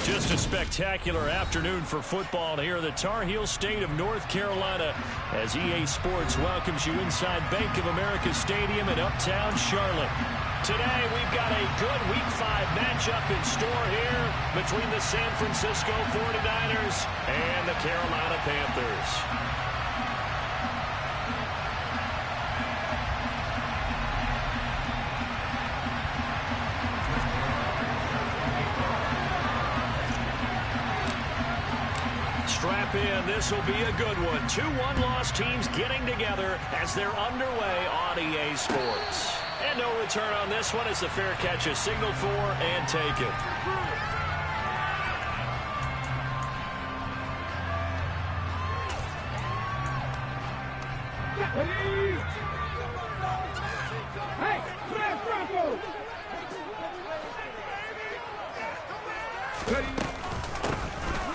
Just a spectacular afternoon for football here in the Tar Heel state of North Carolina as EA Sports welcomes you inside Bank of America Stadium in Uptown Charlotte. Today we've got a good Week 5 matchup in store here between the San Francisco 49ers and the Carolina Panthers. Strap in. This will be a good one. Two one-loss teams getting together as they're underway on EA Sports. And no return on this one as the fair catch is signaled for and taken.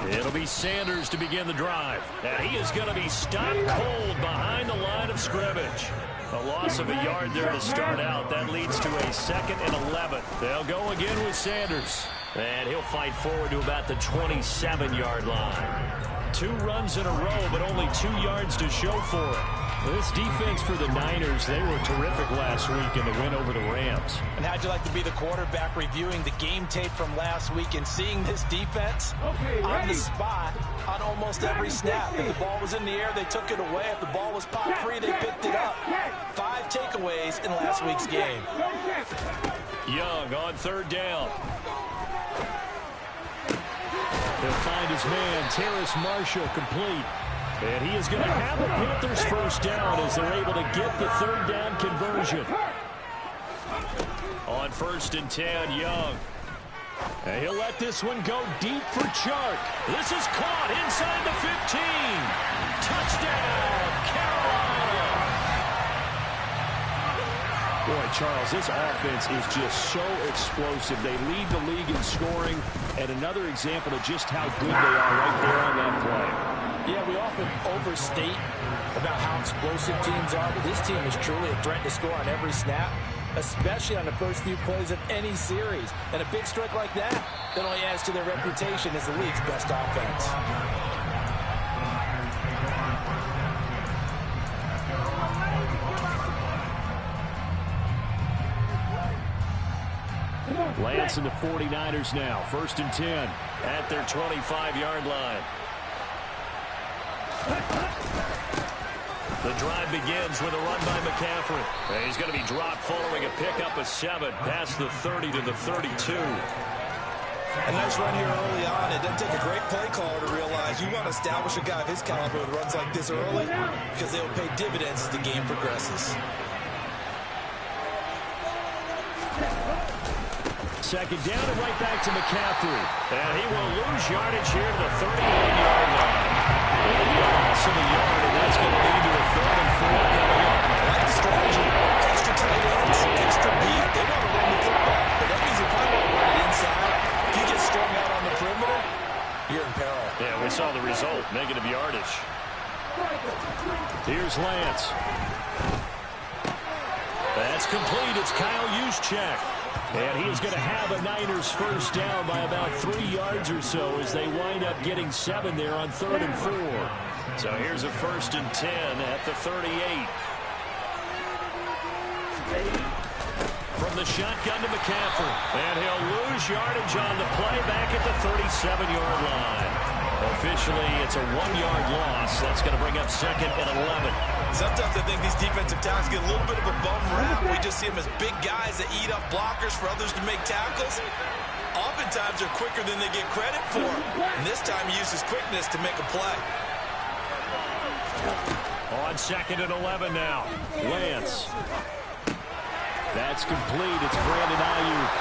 It'll be Sanders to begin the drive. And he is going to be stopped cold behind the line of scrimmage. A loss of a yard there to start out. That leads to a 2nd and 11. They'll go again with Sanders. And he'll fight forward to about the 27-yard line. 2 runs in a row, but only 2 yards to show for it. This defense for the Niners, they were terrific last week in the win over the Rams. And how'd you like to be the quarterback reviewing the game tape from last week and seeing this defense on the spot on almost every snap? If the ball was in the air, they took it away. If the ball was pop free, they picked it up. 5 takeaways in last week's game. Young on 3rd down. He'll find his man, Terrace Marshall, complete. And he is going to have a Panthers first down as they're able to get the 3rd down conversion. On 1st and 10, Young. And he'll let this one go deep for Chark. This is caught inside the 15. Touchdown, Carolina. Boy, Charles, this offense is just so explosive. They lead the league in scoring, and another example of just how good they are right there on that play. Yeah, we often overstate about how explosive teams are, but this team is truly a threat to score on every snap, especially on the first few plays of any series. And a big strike like that only adds to their reputation as the league's best offense. Lance and the 49ers now. 1st and 10 at their 25-yard line. The drive begins with a run by McCaffrey. And he's going to be dropped following a pickup of 7 past the 30 to the 32. A nice run here early on. It doesn't take a great play caller to realize you want to establish a guy of his caliber who runs like this early because they will pay dividends as the game progresses. 2nd down and right back to McCaffrey. And he will lose yardage here to the 31-yard line. Loss of a yard, and that's going to lead to a 3rd and 4 coming up. I like the strategy. Extra tight ends, extra beef. They want to run the football, but that means they probably want to run it inside. If you get strung out on the perimeter, you're in peril. Yeah, we saw the result, negative yardage. Here's Lance. That's complete. It's Kyle Juszczyk. And he is going to have a Niners first down by about 3 yards or so as they wind up getting 7 there on 3rd and 4. So here's a 1st and 10 at the 38. From the shotgun to McCaffrey. And he'll lose yardage on the play back at the 37-yard line. Officially, it's a 1-yard loss. That's going to bring up 2nd and 11. Sometimes I think these defensive tackles get a little bit of a bum rap. We just see them as big guys that eat up blockers for others to make tackles. Oftentimes they're quicker than they get credit for. And this time he uses quickness to make a play. On 2nd and 11 now. Lance. That's complete. It's Brandon Ayuk.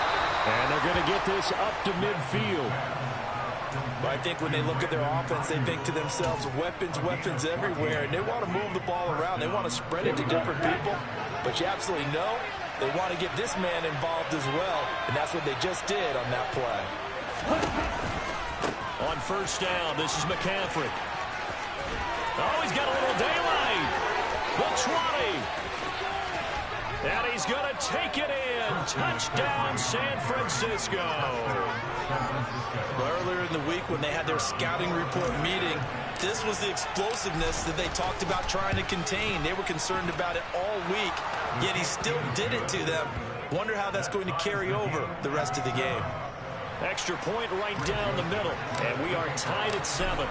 And they're going to get this up to midfield. But I think when they look at their offense, they think to themselves, weapons, weapons everywhere. And they want to move the ball around. They want to spread it to different people. But you absolutely know they want to get this man involved as well. And that's what they just did on that play. On 1st down, this is McCaffrey. Oh, he's got a little daylight. The 20. And he's going to take it in. Touchdown, San Francisco. Earlier in the week when they had their scouting report meeting, this was the explosiveness that they talked about trying to contain. They were concerned about it all week, yet he still did it to them. Wonder how that's going to carry over the rest of the game. Extra point right down the middle, and we are tied at 7.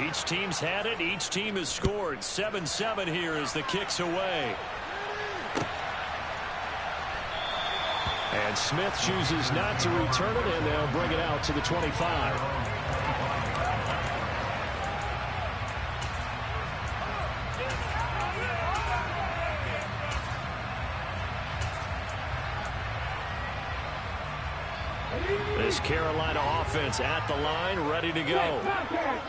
Each team's had it. Each team has scored. 7-7 here as the kick's away. And Smith chooses not to return it, and they'll bring it out to the 25. This Carolina offense at the line, ready to go.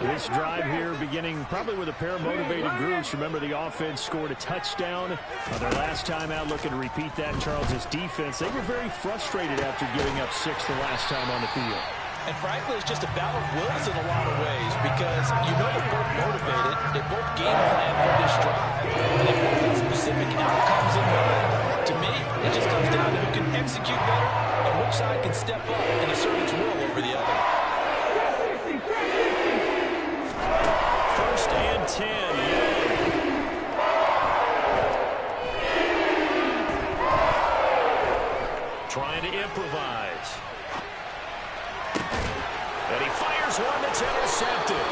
This drive here beginning probably with a pair of motivated groups. Remember, the offense scored a touchdown their last time out. Looking to repeat that. Charles' defense, they were very frustrated after giving up 6 the last time on the field. And frankly, it's just a battle of wills in a lot of ways because you know they're both motivated. They both game plan for this drive. And they both have specific outcomes in mind. To me, it just comes down to who can execute better and which side can step up and assert its will over the other. 1st and 10. Trying to improvise. And he fires one that's intercepted.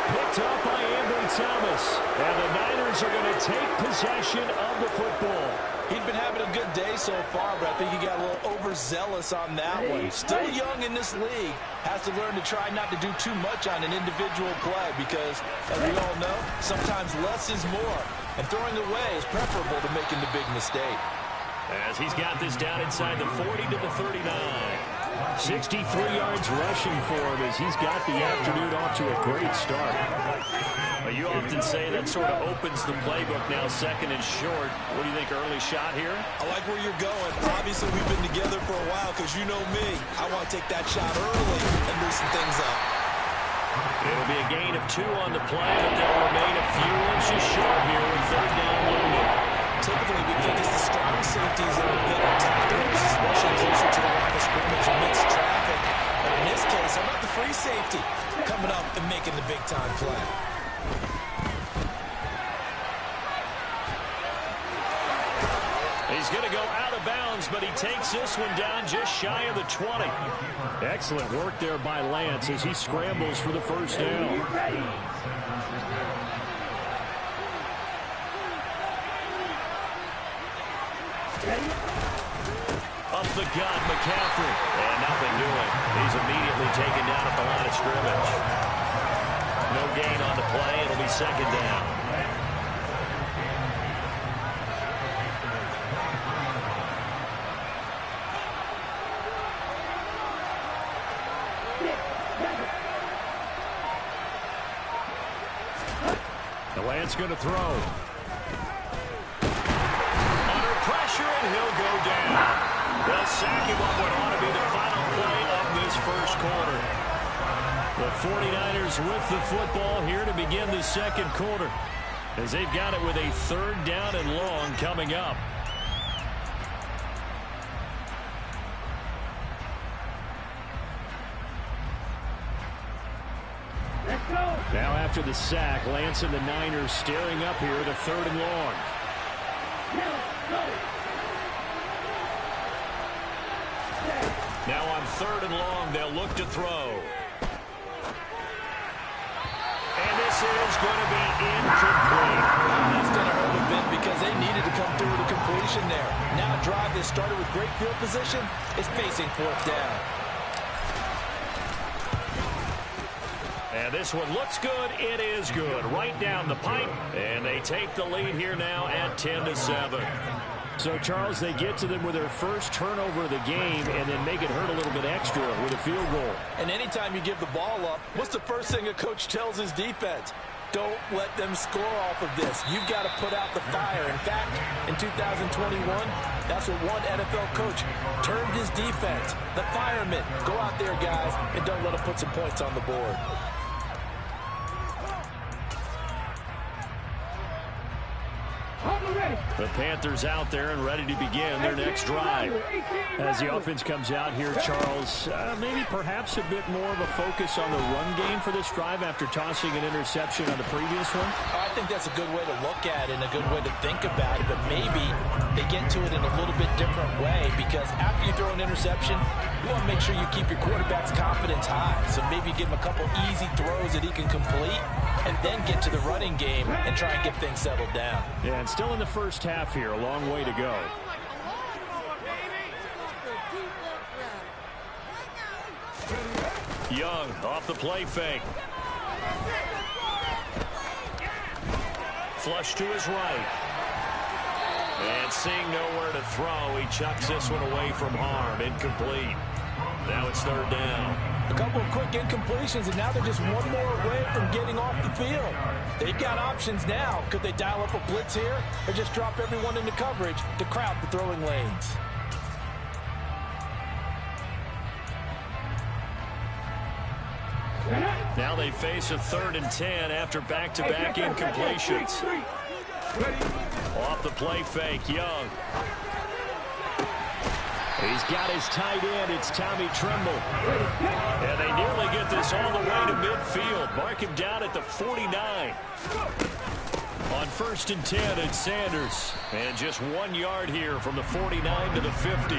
Picked up by Ambry Thomas. And the Niners are going to take possession of the football. He'd been having a good day so far, but I think he got a little overzealous on that one. Still young in this league. Has to learn to try not to do too much on an individual play because, as we all know, sometimes less is more. And throwing away is preferable to making the big mistake. As he's got this down inside the 40 to the 39. 63 yards rushing for him as he's got the afternoon off to a great start. You often say that sort of opens the playbook now, 2nd and short. What do you think, early shot here? I like where you're going. Obviously, we've been together for a while because you know me. I want to take that shot early and loosen things up. It'll be a gain of 2 on the play, but they'll remain a few inches short here with 3rd down looming. Typically, we think it's the strong safeties that are better tacklers, especially closer to the line of scrimmage amidst traffic. But in this case, how about the free safety coming up and making the big-time play? He's going to go out of bounds, but he takes this one down just shy of the 20. Excellent work there by Lance as he scrambles for the 1st down. Up the gut, McCaffrey. And nothing doing. He's immediately taken down at the line of scrimmage. No gain on the play. It'll be 2nd down. Lance going to throw. Under pressure, and he'll go down. They'll sack him on what ought to be the final play of this 1st quarter. The 49ers with the football here to begin the 2nd quarter, as they've got it with a 3rd down and long coming up. Now after the sack, Lance and the Niners staring up here at a 3rd and long. Now on 3rd and long, they'll look to throw. And this is going to be incomplete. That's going to hurt a bit because they needed to come through with a completion there. Now a drive that started with great field position is facing 4th down. And this one looks good. It is good. Right down the pipe. And they take the lead here now at 10-7. So, Charles, they get to them with their first turnover of the game and then make it hurt a little bit extra with a field goal. And anytime you give the ball up, what's the first thing a coach tells his defense? Don't let them score off of this. You've got to put out the fire. In fact, in 2021, that's what one NFL coach termed his defense. The firemen. Go out there, guys, and don't let them put some points on the board. On the The Panthers out there and ready to begin their next drive. As the offense comes out here, Charles, maybe perhaps a bit more of a focus on the run game for this drive after tossing an interception on the previous one? I think that's a good way to look at it and a good way to think about it, but maybe they get to it in a little bit different way, because after you throw an interception, you want to make sure you keep your quarterback's confidence high. So maybe give him a couple easy throws that he can complete and then get to the running game and try and get things settled down. Yeah, and still in the first half here, a long way to go. Young off the play fake. Flush to his right. And seeing nowhere to throw, he chucks this one away from harm. Incomplete. Now it's third down. A couple of quick incompletions, and now they're just one more away from getting off the field. They've got options now. Could they dial up a blitz here or just drop everyone into coverage to crowd the throwing lanes? Now they face a 3rd and 10 after back-to-back incompletions. Off the play fake, Young. He's got his tight end. It's Tommy Tremble. And they nearly get this all the way to midfield. Mark him down at the 49. On 1st and 10, it's Sanders. And just 1 yard here from the 49 to the 50.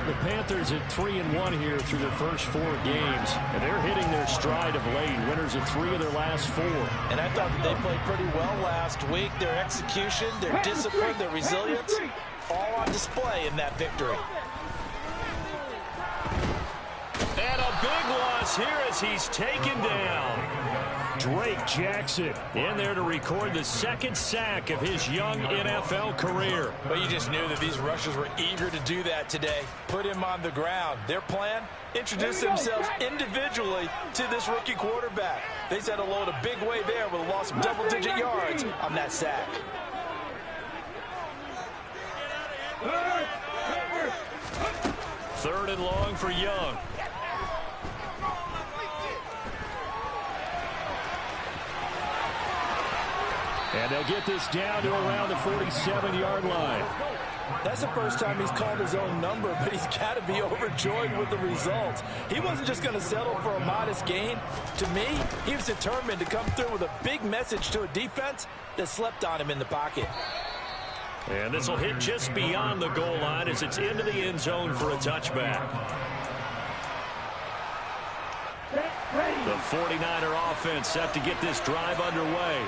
The Panthers at 3-1 here through their first 4 games. And they're hitting their stride of late. Winners of 3 of their last 4. And I thought that they played pretty well last week. Their execution, their discipline, their resilience, all on display in that victory. And a big loss here as he's taken down. Drake Jackson in there to record the 2nd sack of his young NFL career. But you just knew that these rushers were eager to do that today. Put him on the ground. Their plan, introduce themselves individually to this rookie quarterback. They said hello in a big way there with a loss of double-digit yards on that sack. Third and long for Young. And they'll get this down to around the 47-yard line. That's the first time he's called his own number, but he's got to be overjoyed with the results. He wasn't just going to settle for a modest gain. To me, he was determined to come through with a big message to a defense that slept on him in the pocket. And this will hit just beyond the goal line as it's into the end zone for a touchback. The 49er offense set to get this drive underway.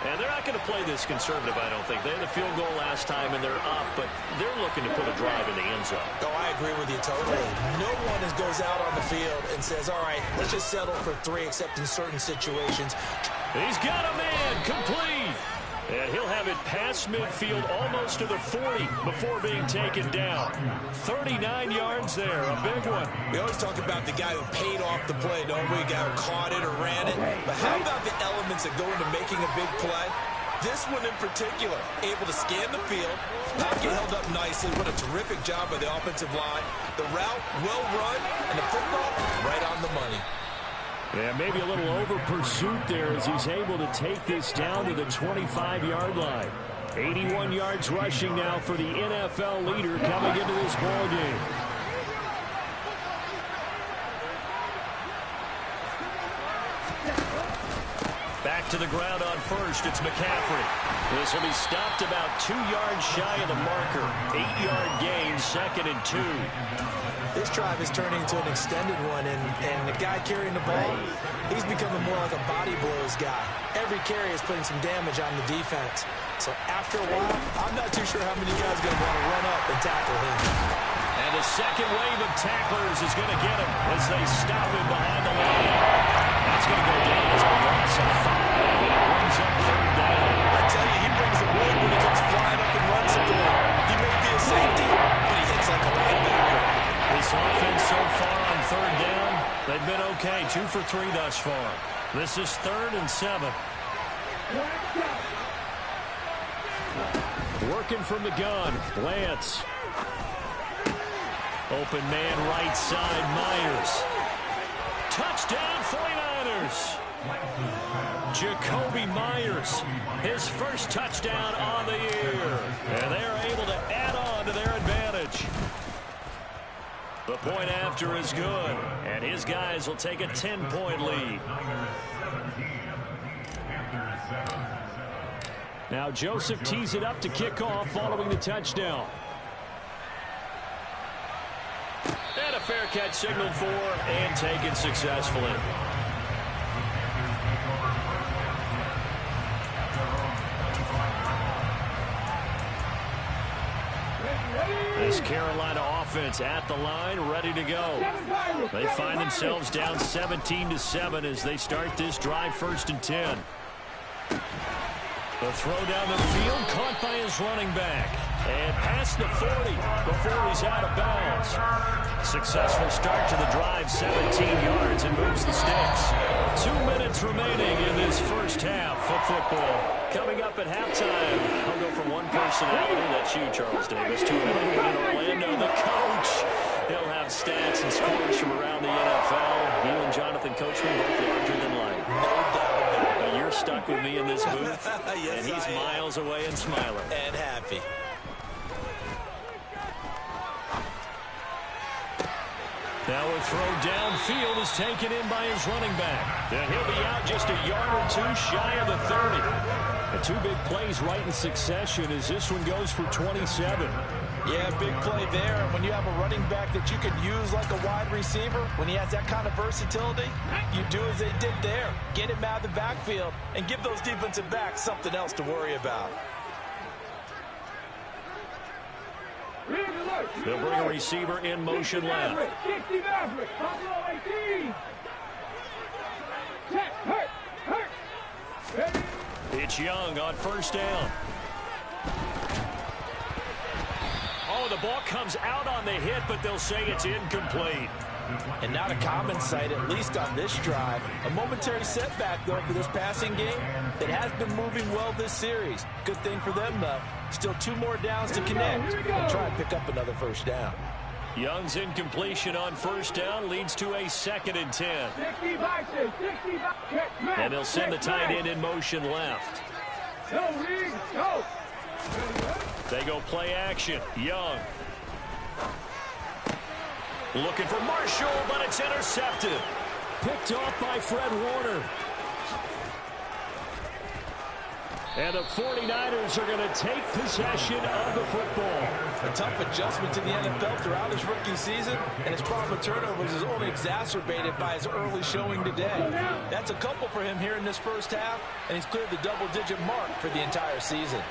And they're not going to play this conservative, I don't think. They had the field goal last time, and they're up, but they're looking to put a drive in the end zone. Oh, I agree with you totally. No one goes out on the field and says, all right, let's just settle for 3, except in certain situations. He's got a man, complete. And he'll have it past midfield almost to the 40 before being taken down. 39 yards there, a big one. We always talk about the guy who paid off the play, don't we? A guy who caught it or ran it. But how about the elements that go into making a big play? This one in particular, able to scan the field, pocket held up nicely. What a terrific job by the offensive line. The route, well run, and the football, right on the money. Yeah, maybe a little over pursuit there as he's able to take this down to the 25-yard line. 81 yards rushing now for the NFL leader coming into this ball game. Back to the ground on first, it's McCaffrey. This will be stopped about 2 yards shy of the marker. 8-yard gain, 2nd and 2. This drive is turning into an extended one, and the guy carrying the ball, he's becoming more like a body blows guy. Every carry is putting some damage on the defense. So after a while, I'm not too sure how many guys are going to want to run up and tackle him. And a second wave of tacklers is going to get him as they stop him behind the line. That's going to go down as a loss of 5. It brings up third down. I tell you, he brings the wood when he comes flying up and runs support. He may be a safety, but he hits like a linebacker. This offense so far on third down, they've been okay. 2 for 3 thus far. This is 3rd and 7. Working from the gun, Lance. Open man right side, Myers. Touchdown 49ers. Jacoby Myers, his first touchdown on the year. And they're able to add on to their advantage. The point after is good. And his guys will take a 10-point lead. Now Joseph tees it up to kick off following the touchdown. And a fair catch signaled for and taken successfully. This Carolina offense at the line, ready to go. They find themselves down 17-7 as they start this drive, 1st and 10. The throw down the field, caught by his running back. And past the 40 before he's out of bounds. Successful start to the drive, 17 yards, and moves the sticks. 2 minutes remaining in this first half of football. Coming up at halftime, I'll go from one personality, that's you, Charles Davis, to another one in Orlando, the coach. He'll have stats and scores from around the NFL. You and Jonathan Coachman both larger than life. No doubt about it. But you're stuck with me in this booth, Yes, and he's miles away and smiling. And happy. Now a throw downfield is taken in by his running back. And he'll be out just a yard or two shy of the 30. The 2 big plays right in succession as this one goes for 27. Yeah, big play there. And when you have a running back that you can use like a wide receiver, when he has that kind of versatility, you do as they did there. Get him out of the backfield and give those defensive backs something else to worry about. They'll bring a receiver in motion left. It's Young on 1st down. Oh, the ball comes out on the hit, but they'll say it's incomplete. And not a common sight, at least on this drive. A momentary setback, though, for this passing game that has been moving well this series. Good thing for them, though. Still 2 more downs to connect and try and pick up another 1st down. Young's incompletion on 1st down leads to a 2nd and 10. And they'll send the tight end in motion left. They go play action. Young. Looking for Marshall, but it's intercepted. Picked off by Fred Warner. And the 49ers are going to take possession of the football. A tough adjustment to the NFL throughout his rookie season, and his problem with turnovers is only exacerbated by his early showing today. That's a couple for him here in this first half, and he's cleared the double-digit mark for the entire season.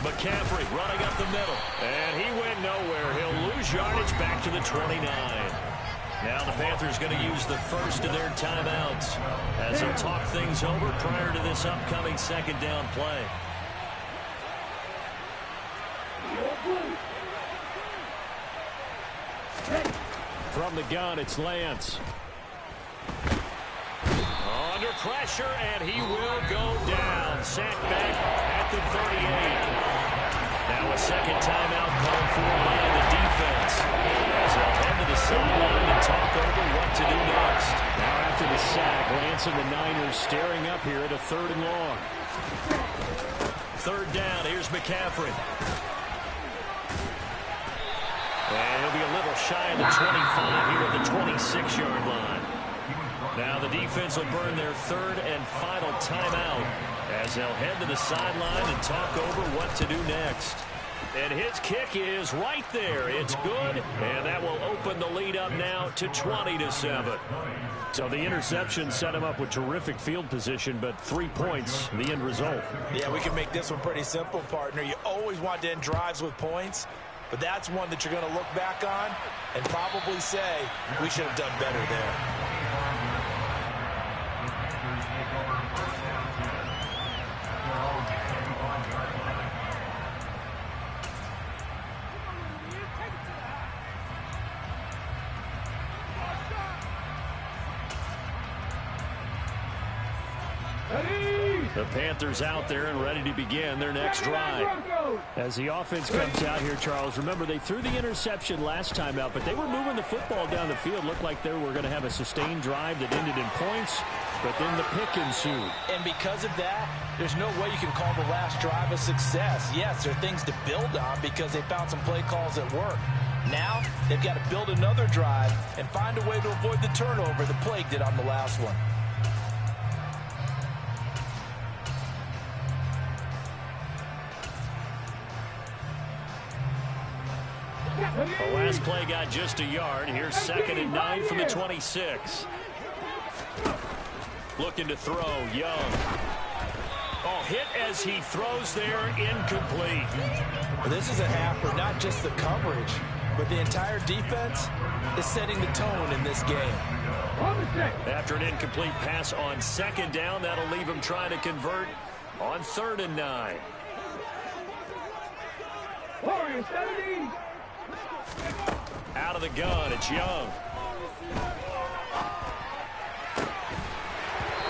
McCaffrey running up the middle, and he went nowhere. He'll lose yardage back to the 29. Now the Panthers going to use the first of their timeouts as they'll talk things over prior to this upcoming 2nd down play. From the gun, it's Lance. Under pressure, and he will go down. Sacked back at the 38. Now a 2nd timeout called for by the defense, as they'll head to the sideline and talk over what to do next. Now after the sack, Lance and the Niners staring up here at a 3rd and long. 3rd down, here's McCaffrey. And he'll be a little shy of the 25 here at the 26-yard line. Now the defense will burn their 3rd and final timeout as they'll head to the sideline and talk over what to do next. And his kick is right there. It's good, and that will open the lead up now to 20-7. So the interception set him up with terrific field position, but 3 points, the end result. Yeah, we can make this one pretty simple, partner. You always want to end drives with points, but that's one that you're going to look back on and probably say, we should have done better there. The Panthers out there and ready to begin their next drive. As the offense comes out here, Charles, remember they threw the interception last time out, but they were moving the football down the field. Looked like they were going to have a sustained drive that ended in points, but then the pick ensued. And because of that, there's no way you can call the last drive a success. Yes, there are things to build on because they found some play calls that work. Now, they've got to build another drive and find a way to avoid the turnover the plague did on the last one. The last play got just a yard. Here's 2nd and 9 from the 26. Looking to throw, Young. Oh, hit as he throws there, incomplete. This is a half where not just the coverage, but the entire defense is setting the tone in this game. After an incomplete pass on 2nd down, that'll leave him trying to convert on 3rd and 9. Out of the gun, it's Young.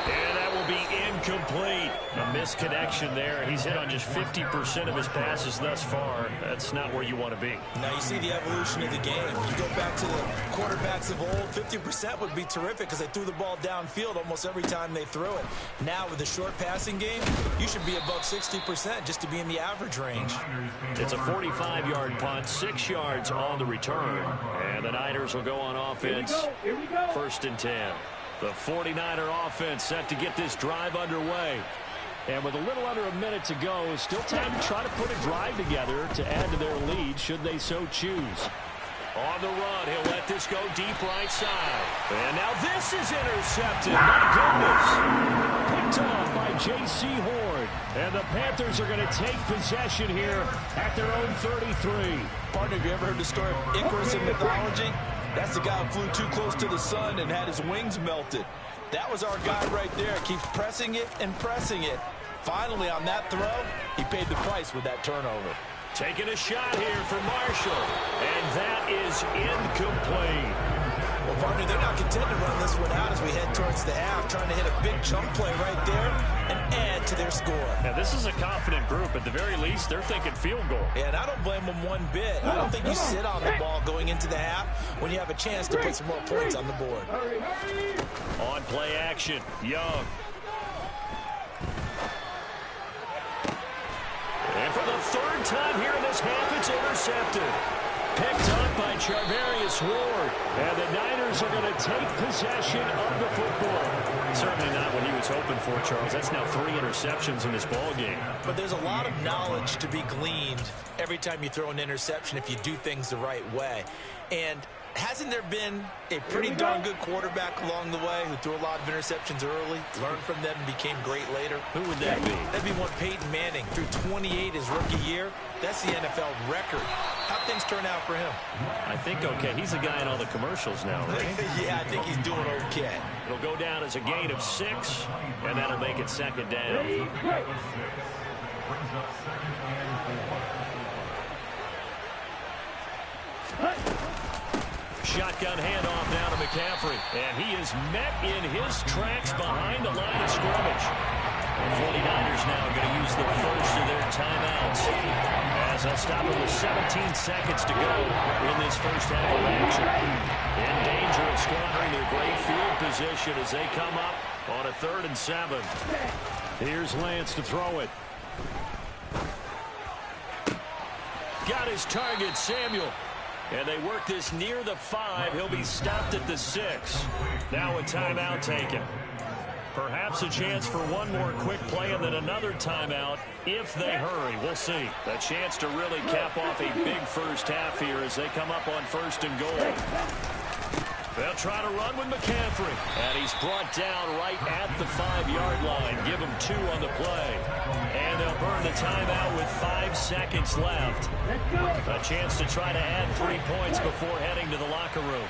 And that will be incomplete. A misconnection there. He's hit on just 50% of his passes thus far. That's not where you want to be. Now you see the evolution of the game. You go back to the quarterbacks of old, 50% would be terrific because they threw the ball downfield almost every time they threw it. Now with the short passing game, you should be above 60% just to be in the average range. It's a 45-yard punt, 6 yards on the return. And the Niners will go on offense. 1st and 10. The 49er offense set to get this drive underway. And with a little under a minute to go, still time to try to put a drive together to add to their lead should they so choose. On the run, he'll let this go deep right side. And now this is intercepted. My goodness. Picked off by J.C. Horn. And the Panthers are going to take possession here at their own 33. Partner, have you ever heard the story of Icarus in mythology? That's the guy who flew too close to the sun and had his wings melted. That was our guy right there. Keeps pressing it and pressing it. Finally, on that throw, he paid the price with that turnover. Taking a shot here for Marshall. And that is incomplete. Well, partner, they're not content to run this one out as we head towards the half, trying to hit a big chunk play right there and add to their score. Now, this is a confident group. At the very least, they're thinking field goal. Yeah, and I don't blame them one bit. I don't think you sit on the ball going into the half when you have a chance to put some more points on the board. On play action, Young. And for the 3rd time here in this half, it's intercepted. Picked up by Charvarius Ward. And the Niners are going to take possession of the football. Certainly not what he was hoping for, Charles. That's now 3 interceptions in this ball game. But there's a lot of knowledge to be gleaned every time you throw an interception if you do things the right way. And hasn't there been a pretty darn good quarterback along the way who threw a lot of interceptions early, learned from them, and became great later? Who would that be? That'd be one Peyton Manning. Threw 28 his rookie year. That's the NFL record. How'd things turn out for him? I think okay. He's a guy in all the commercials now, right? Yeah, I think he's doing okay. It'll go down as a gain of 6, and that'll make it 2nd down. Shotgun handoff now to McCaffrey. And he is met in his tracks behind the line of scrimmage. The 49ers now are going to use the first of their timeouts as they'll stop it with 17 seconds to go in this first half of action. In danger of squandering their great field position as they come up on a 3rd and 7. Here's Lance to throw it. Got his target, Samuel. And they work this near the 5. He'll be stopped at the 6. Now a timeout taken. Perhaps a chance for one more quick play and then another timeout if they hurry. We'll see. A chance to really cap off a big first half here as they come up on 1st and goal. They'll try to run with McCaffrey. And he's brought down right at the 5-yard line. Give him 2 on the play. And they'll burn the timeout with 5 seconds left. A chance to try to add 3 points before heading to the locker room.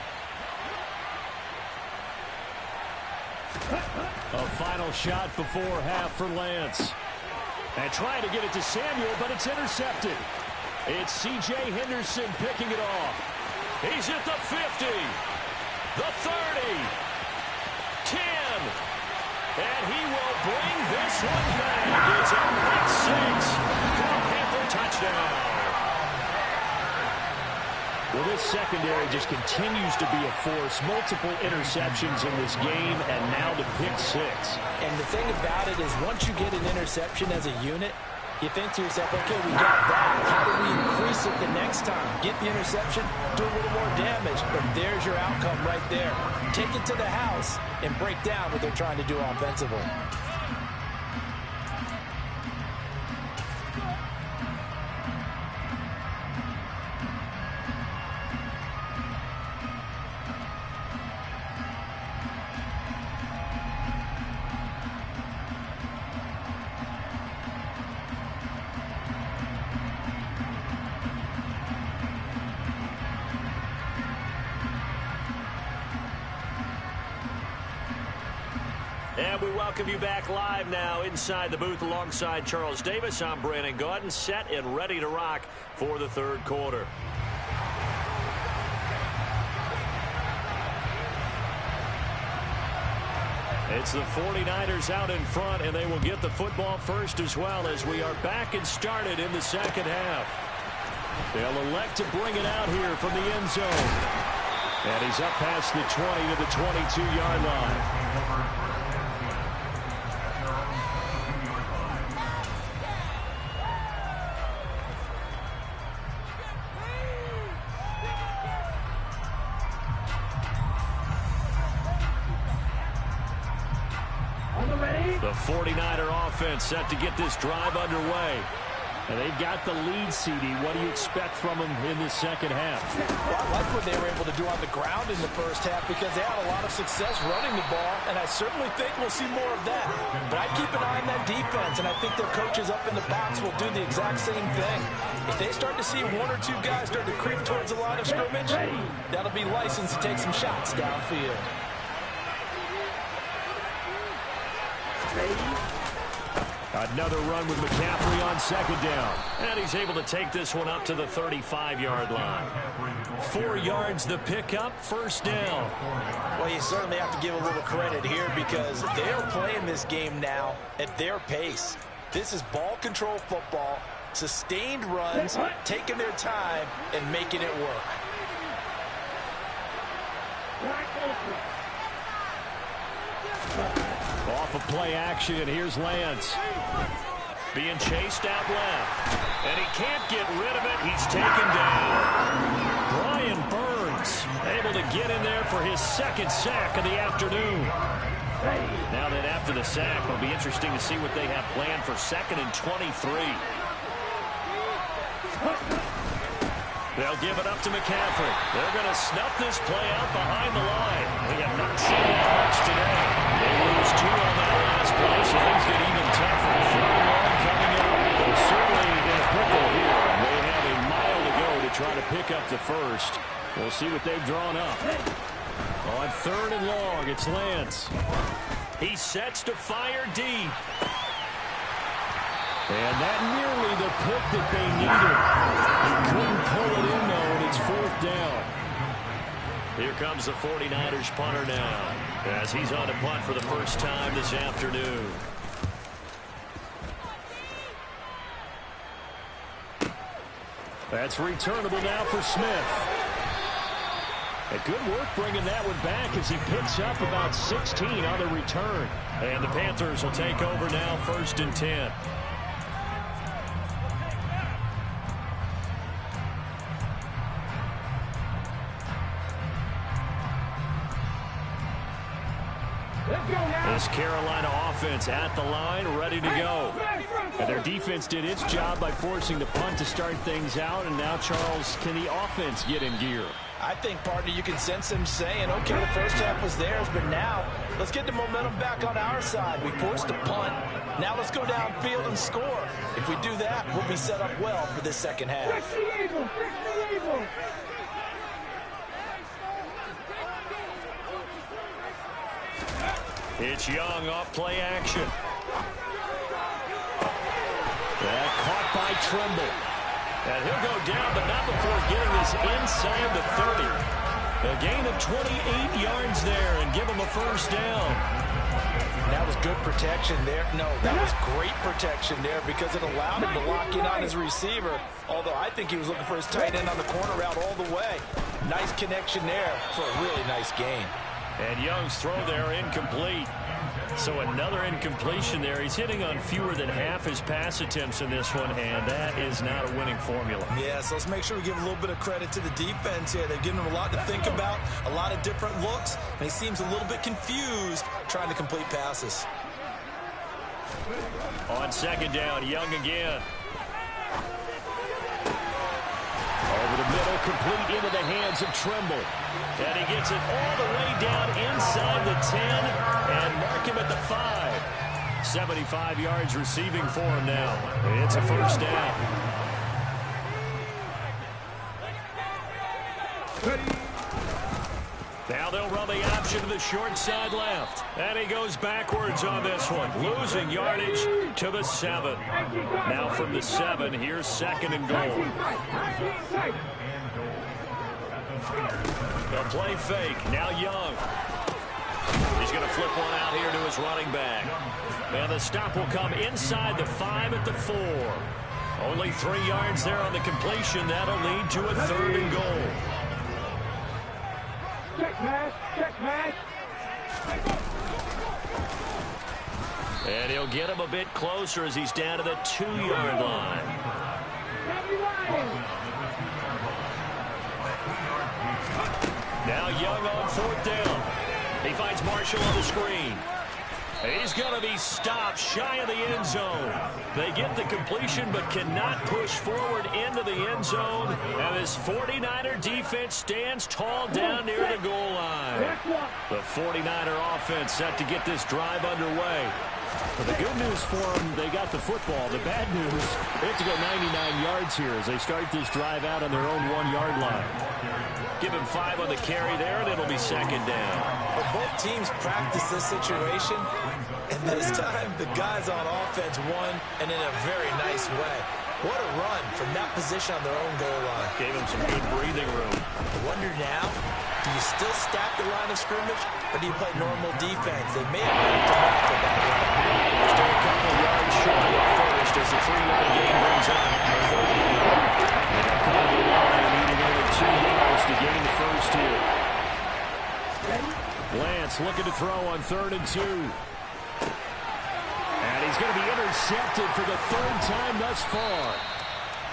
A final shot before half for Lance. And trying to get it to Samuel, but it's intercepted. It's C.J. Henderson picking it off. He's at the 50. The 30, 10, and he will bring this one back. It's a pick 6 for a Panther touchdown. down. Well, this secondary just continues to be a force. Multiple interceptions in this game, and now to pick 6. And the thing about it is once you get an interception as a unit, you think to yourself, okay, we got that. How do we increase it the next time? Get the interception, do a little more damage, and there's your outcome right there. Take it to the house and break down what they're trying to do offensively. And we welcome you back live now inside the booth alongside Charles Davis. I'm Brandon Gaudin, set and ready to rock for the third quarter. It's the 49ers out in front, and they will get the football first as well as we are back and started in the second half. They'll elect to bring it out here from the end zone. And he's up past the 20 to the 22-yard line. The 49er offense set to get this drive underway. And they've got the lead, CD. What do you expect from them in the second half? Well, I like what they were able to do on the ground in the first half because they had a lot of success running the ball, and I certainly think we'll see more of that. But I keep an eye on that defense, and I think their coaches up in the box will do the exact same thing. If they start to see one or two guys start to creep towards the line of scrimmage, that'll be licensed to take some shots downfield. Another run with McCaffrey on second down. And he's able to take this one up to the 35-yard line. 4 yards the pickup, first down. Well, you certainly have to give a little credit here because they're playing this game now at their pace. This is ball control football, sustained runs, taking their time, and making it work. Off of play action, here's Lance. Being chased out left. And he can't get rid of it. He's taken down. Brian Burns able to get in there for his second sack of the afternoon. Now that after the sack, it'll be interesting to see what they have planned for 2nd and 23. They'll give it up to McCaffrey. They're going to snuff this play out behind the line. We have not seen that much today. They lose 2 on that last play, so things get even tougher. 3rd and long coming up. They're certainly in a pickle here. They have a mile to go to try to pick up the first. We'll see what they've drawn up. On 3rd and long, it's Lance. He sets to fire deep. And that nearly the pick that they needed. He couldn't pull it in, though, and it's 4th down. Here comes the 49ers punter now, as he's on to punt for the first time this afternoon. That's returnable now for Smith. And good work bringing that one back as he picks up about 16 on the return. And the Panthers will take over now, 1st and 10. This Carolina offense at the line, ready to go. And their defense did its job by forcing the punt to start things out. And now, Charles, can the offense get in gear? I think, partner, you can sense them saying, okay, the first half was theirs, but now let's get the momentum back on our side. We forced a punt. Now let's go downfield and score. If we do that, we'll be set up well for this second half. It's Young off play action. That caught by Trimble. And he'll go down, but not before getting this inside the 30. A gain of 28 yards there and give him a first down. And that was good protection there. No, that was great protection there because it allowed him to lock in on his receiver. Although I think he was looking for his tight end on the corner route all the way. Nice connection there for a really nice gain. And Young's throw there incomplete. So another incompletion there. He's hitting on fewer than half his pass attempts in this one, and that is not a winning formula. Yeah, so let's make sure we give a little bit of credit to the defense here. They've given him a lot to think about, a lot of different looks, and he seems a little bit confused trying to complete passes. On second down, Young again. Over the middle, complete into the hands of Trimble. And he gets it all the way down inside the 10 and mark him at the 5. 75 yards receiving for him now. It's a first down. Now they'll run the option to the short side left. And he goes backwards on this one, losing yardage to the 7. Now from the 7, here's second and goal. They'll play fake. Now Young. He's going to flip one out here to his running back. And the stop will come inside the 5 at the 4. Only 3 yards there on the completion. That'll lead to a third and goal. Check pass, check pass. And he'll get him a bit closer as he's down to the 2-yard line. Now Young on fourth down. He finds Marshall on the screen. He's going to be stopped shy of the end zone. They get the completion but cannot push forward into the end zone. And this 49er defense stands tall down near the goal line. The 49er offense set to get this drive underway. Well, the good news for them, they got the football. The bad news, they have to go 99 yards here as they start this drive out on their own 1-yard line. Give him 5 on the carry there, and it'll be second down. But both teams practice this situation, and this time the guys on offense won, and in a very nice way. What a run from that position on their own goal line. Gave him some good breathing room. I wonder now, do you still stack the line of scrimmage, or do you play normal defense? They may have moved him up for that run. Still a couple yards short of first as the 3-yard gain brings up. Needing only 2 yards to gain the first here. Lance looking to throw on 3rd and 2. And he's going to be intercepted for the 3rd time thus far.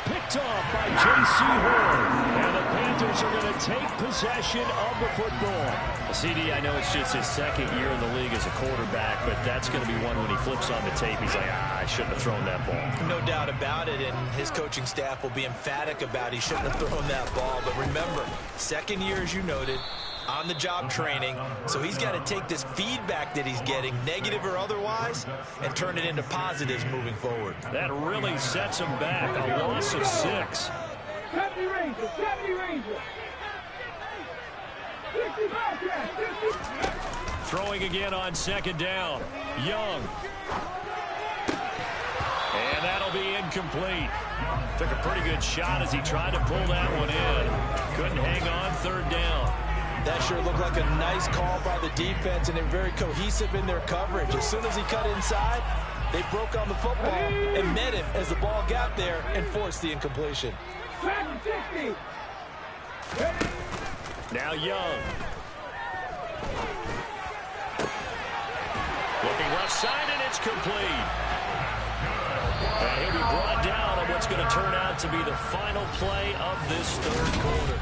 Picked off by J.C. Horn. And the Panthers are going to take possession of the football. CD, I know it's just his 2nd year in the league as a quarterback, but that's going to be one when he flips on the tape. He's like, I shouldn't have thrown that ball. No doubt about it, and his coaching staff will be emphatic about he shouldn't have thrown that ball. But remember, 2nd year, as you noted, on-the-job training, so he's got to take this feedback that he's getting, negative or otherwise, and turn it into positives moving forward. That really sets him back. A loss of 6. 70 Rangers, 70 Rangers. 60 Bobcats, 60. Throwing again on 2nd down. Young. And that'll be incomplete. Took a pretty good shot as he tried to pull that one in. Couldn't hang on 3rd down. That sure looked like a nice call by the defense, and they're very cohesive in their coverage. As soon as he cut inside, they broke on the football and met him as the ball got there and forced the incompletion. Now Young. Looking left side, and it's complete. And he'll be brought down on what's going to turn out to be the final play of this 3rd quarter.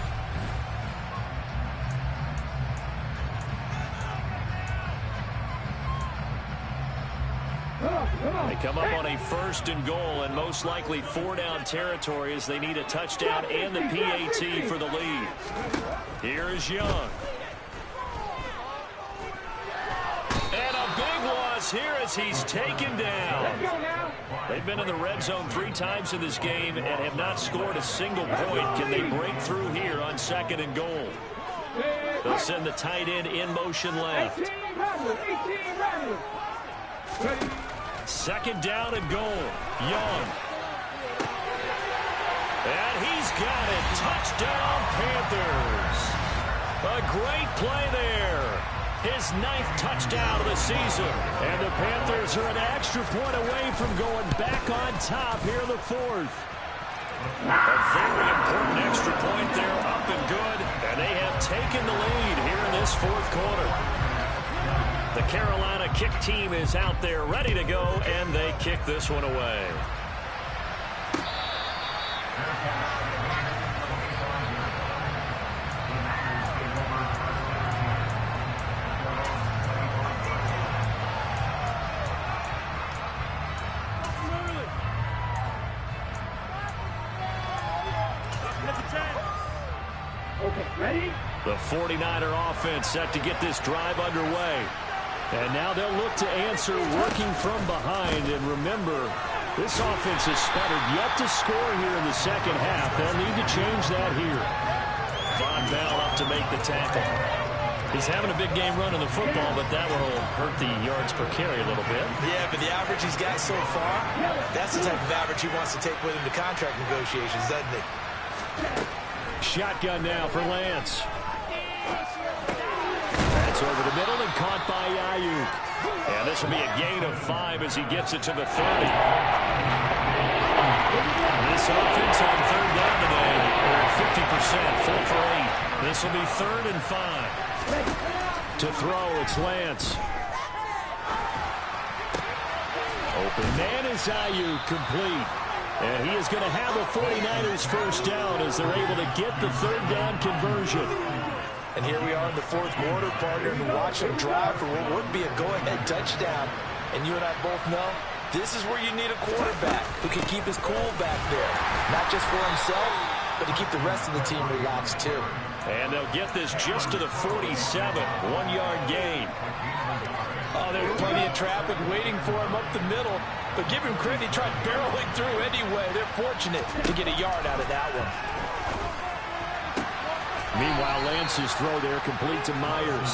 They come up on a 1st and goal, and most likely 4-down territory as they need a touchdown and the PAT for the lead. Here is Young. And a big loss here as he's taken down. They've been in the red zone 3 times in this game and have not scored a single point. Can they break through here on 2nd and goal? They'll send the tight end in motion left. 2nd down and goal. Young. And he's got it. Touchdown, Panthers. A great play there. his 9th touchdown of the season. And the Panthers are an extra point away from going back on top here in the 4th. A very important extra point there, up and good. And they have taken the lead here in this 4th quarter. The Carolina kick team is out there ready to go, and they kick this one away. Okay, ready? The 49er offense set to get this drive underway. And now they'll look to answer working from behind. And remember, this offense has sputtered yet to score here in the second half. They'll need to change that here. Von Bell up to make the tackle. He's having a big game running the football, but that one will hurt the yards per carry a little bit. Yeah, but the average he's got so far, that's the type of average he wants to take with him to contract negotiations, doesn't he? Shotgun now for Lance. That's over the middle and caught by Ayuk. And this will be a gain of 5 as he gets it to the 30. This offense on 3rd down today, they're at 50%, 4 for 8. This will be 3rd and 5. To throw, it's Lance. Open man is Ayuk, complete. And he is going to have a 49ers first down as they're able to get the 3rd down conversion. And here we are in the 4th quarter, partner, and watch him drive for what would be a go-ahead touchdown. And you and I both know this is where you need a quarterback who can keep his cool back there. Not just for himself, but to keep the rest of the team relaxed too. And they'll get this just to the 47, 1-yard gain. Oh, there's plenty of traffic waiting for him up the middle. But give him credit, he tried barreling through anyway. They're fortunate to get a yard out of that one. Meanwhile, Lance's throw there complete to Myers.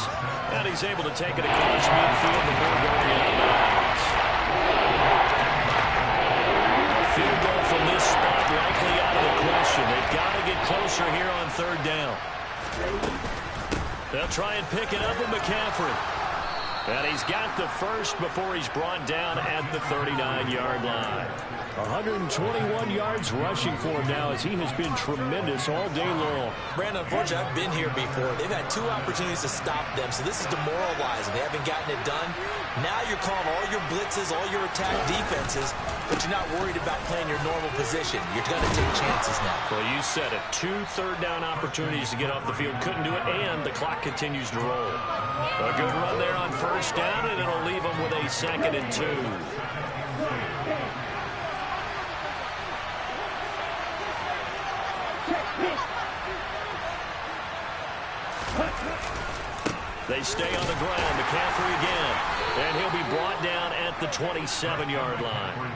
And he's able to take it across midfield before going out of bounds. Field goal from this spot likely out of the question. They've got to get closer here on 3rd down. They'll try and pick it up with McCaffrey. And he's got the first before he's brought down at the 39-yard line. 121 yards rushing for him now as he has been tremendous all day long. Brandon, unfortunately, I've been here before. They've had 2 opportunities to stop them, so this is demoralizing. They haven't gotten it done. Now you're calling all your blitzes, all your attack defenses, but you're not worried about playing your normal position. You're going to take chances now. Well, you said it. 2 third-down opportunities to get off the field. Couldn't do it, and the clock continues to roll. A good run there on 1st down, and it'll leave them with a 2nd and 2. They stay on the ground. McCaffrey again. And he'll be brought down at the 27-yard line.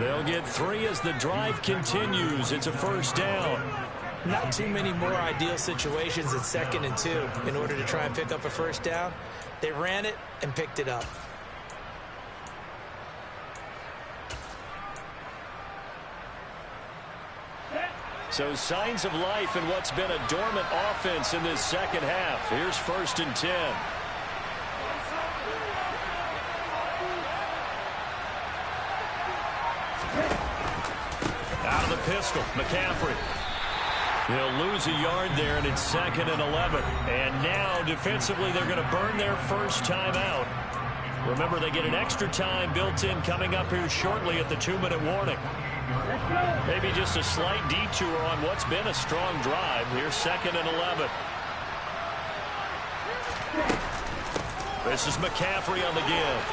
They'll get 3 as the drive continues. It's a 1st down. Not too many more ideal situations at 2nd and 2 in order to try and pick up a 1st down. They ran it and picked it up. So signs of life in what's been a dormant offense in this second half. Here's 1st and 10. Out of the pistol, McCaffrey. He'll lose a yard there, and it's 2nd and 11. And now, defensively, they're going to burn their first time out. Remember, they get an extra time built in coming up here shortly at the 2-minute warning. Maybe just a slight detour on what's been a strong drive. Here's 2nd and 11. This is McCaffrey on the give.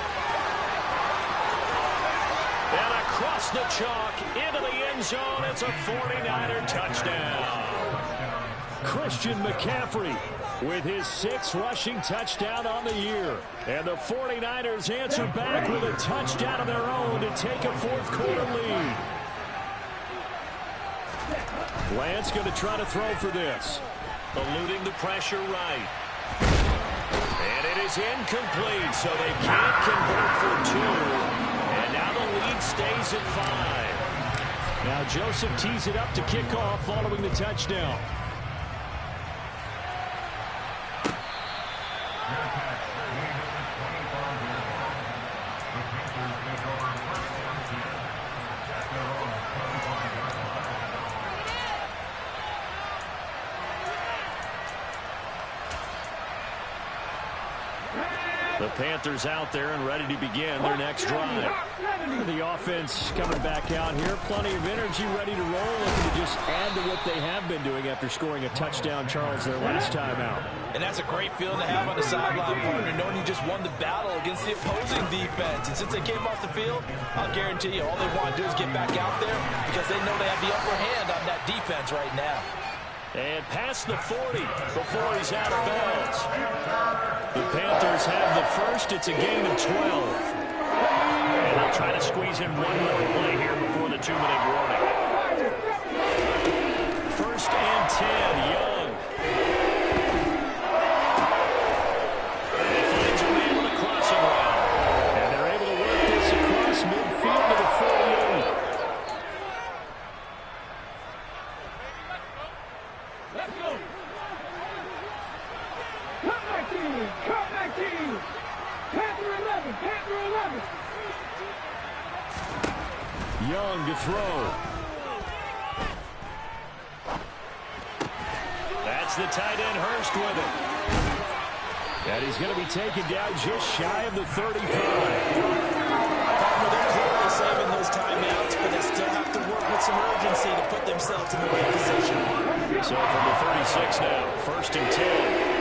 And across the chalk into the end zone. It's a 49er touchdown. Christian McCaffrey with his 6th rushing touchdown on the year. And the 49ers answer back with a touchdown of their own to take a 4th quarter lead. Lance going to try to throw for this. Eluding the pressure right. And it is incomplete, so they can't convert for 2. And now the lead stays at 5. Now Joseph tees it up to kick off following the touchdown. The Panthers out there and ready to begin their next drive. The offense coming back out here. Plenty of energy, ready to roll. Looking to just add to what they have been doing after scoring a touchdown, Charles, their last time out. And that's a great feeling to have on the sideline, partner, knowing you just won the battle against the opposing defense. And since they came off the field, I'll guarantee you all they want to do is get back out there because they know they have the upper hand on that defense right now. And past the 40 before he's out of bounds. The Panthers have the first. It's a gain of 12. And they'll try to squeeze in one more play here before the 2-minute warning. 1st and 10, Young. And he finds a man with a crossing route. And they're able to work this across midfield to the 48. Let's go. Cut back team. Cut back team. Panther 11. Panther 11. Young to throw. That's the tight end Hurst with it. And he's going to be taken down just shy of the 35. Partner, they're clearly saving those timeouts, but they still have to work with some urgency to put themselves in the right position. So from the 36 now, 1st and 10.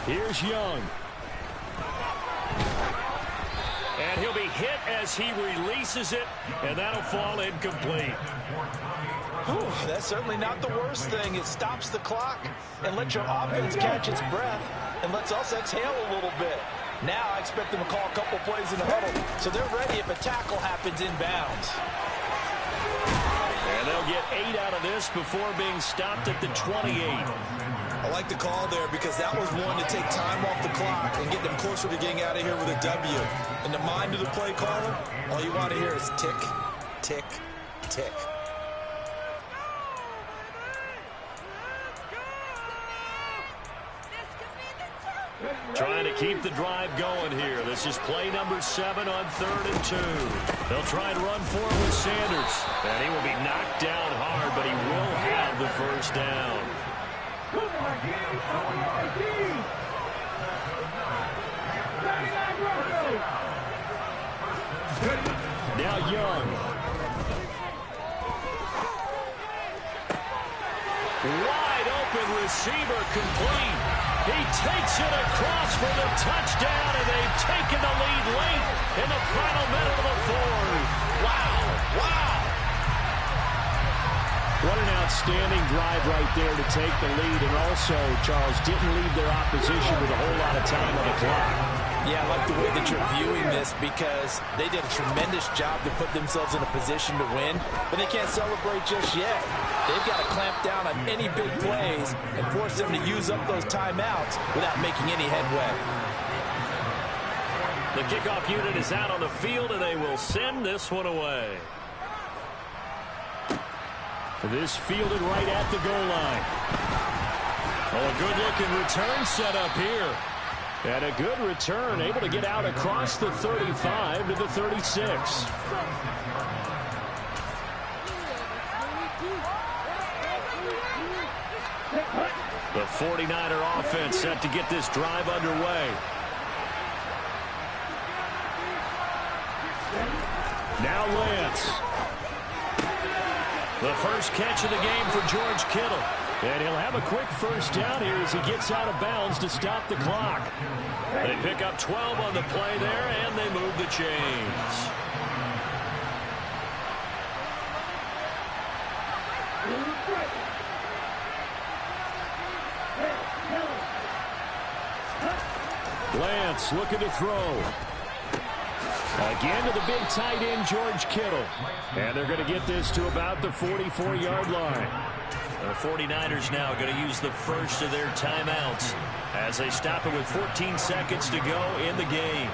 Here's Young. And he'll be hit as he releases it, and that'll fall incomplete. Whew, that's certainly not the worst thing. It stops the clock and lets your offense catch its breath and lets us exhale a little bit. Now I expect them to call a couple plays in the huddle, so they're ready if a tackle happens inbounds. And they'll get 8 out of this before being stopped at the 28. I like the call there because that was one to take time off the clock and get them closer to getting out of here with a W. In the mind of the play caller, all you want to hear is tick, tick, tick. Trying to keep the drive going here. This is play number 7 on 3rd and 2. They'll try and run for it with Sanders. And he will be knocked down hard, but he will have the first down. Now Young. Wide open receiver complete. He takes it across for the touchdown, and they've taken the lead late in the final minute of the 4th. Wow. Wow. What an outstanding drive right there to take the lead. And also, Charles, didn't leave their opposition with a whole lot of time on the clock. Yeah, I like the way that you're viewing this because they did a tremendous job to put themselves in a position to win, but they can't celebrate just yet. They've got to clamp down on any big plays and force them to use up those timeouts without making any headway. The kickoff unit is out on the field, and they will send this one away. This fielded right at the goal line. Oh, a good-looking return set up here. And a good return, able to get out across the 35 to the 36. The 49er offense set to get this drive underway. Now Lance. The first catch of the game for George Kittle. And he'll have a quick first down here as he gets out of bounds to stop the clock. They pick up 12 on the play there, and they move the chains. Lance looking to throw. Again to the big tight end, George Kittle. And they're going to get this to about the 44-yard line. The 49ers now going to use the first of their timeouts as they stop it with 14 seconds to go in the game.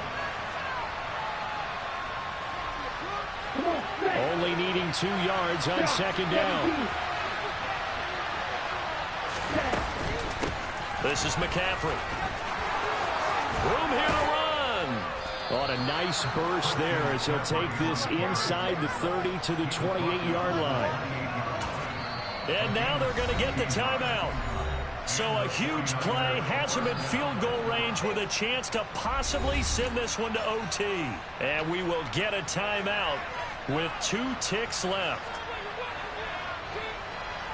Only needing 2 yards on second down. This is McCaffrey. Room here to run. On a nice burst there as he'll take this inside the 30 to the 28-yard line. And now they're going to get the timeout. So a huge play has him in field goal range with a chance to possibly send this one to OT. And we will get a timeout with 2 ticks left.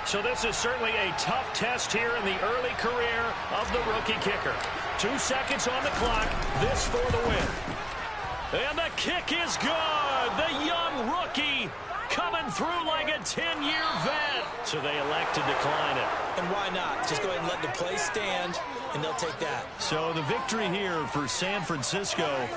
So this is certainly a tough test here in the early career of the rookie kicker. 2 seconds on the clock. This for the win. And the kick is good. The young rookie coming through like a 10-year vet. So they elect to decline it. And why not? Just go ahead and let the play stand, and they'll take that. So the victory here for San Francisco.